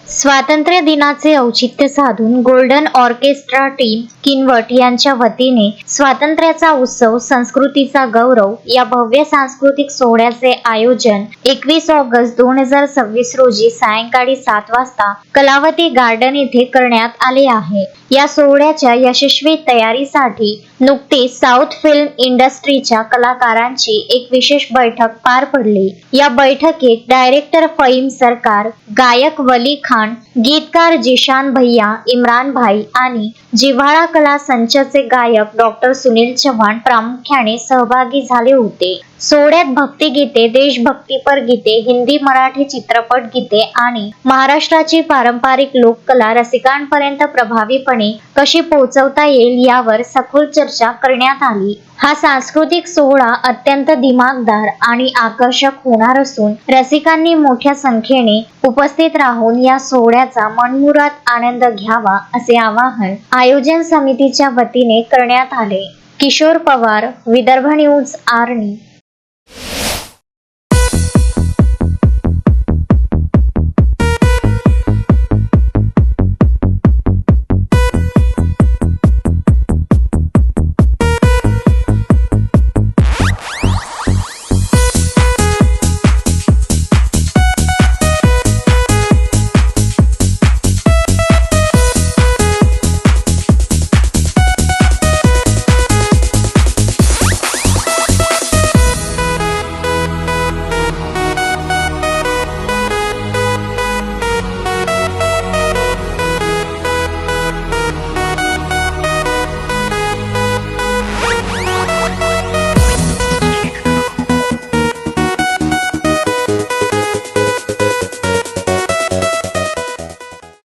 स्वातंत्र्य दिनाचे औचित्य साधून गोल्डन ऑर्केस्ट्रा टीम किनवट यांच्या वतीने स्वातंत्र्याचा उत्सव संस्कृतीचा गौरव या भव्य सांस्कृतिक सोहळ्याचे आयोजन 21 ऑगस्ट 2026 रोजी सायंकाळी 7 वाजता कलावती गार्डन येथे करण्यात आले आहे। या सोहळ्याच्या यशस्वी तयारीसाठी नुकतीच साऊथ फिल्म इंडस्ट्रीच्या कलाकारांची एक विशेष बैठक पार पडली। या बैठकीत डायरेक्टर फहीम सरकार, गायक वली खान, गीतकार जिशान भैया, इम्रान भाई आणि जिव्हाळा कला संचचे गायक डॉक्टर सुनील चव्हाण प्रामुख्याने सहभागी झाले होते। सोहळ्यात भक्तिगीते, देशभक्तीपर गीते, हिंदी मराठी चित्रपट गीते आणि महाराष्ट्राची पारंपरिक लोककला रसिकांपर्यंत प्रभावीपणे कशी पोहोचवता येईल यावर सखोल चर्चा करण्यात आली। हा सांस्कृतिक सोहळा अत्यंत दिमागदार आणि आकर्षक होणार असून रसिकांनी मोठ्या संख्येने उपस्थित राहून या सोहळ्याचा मनमुराद आनंद घ्यावा असे आवाहन आयोजन समितीच्या वतीने करण्यात आले। किशोर पवार, विदर्भ न्यूज, आर्णी।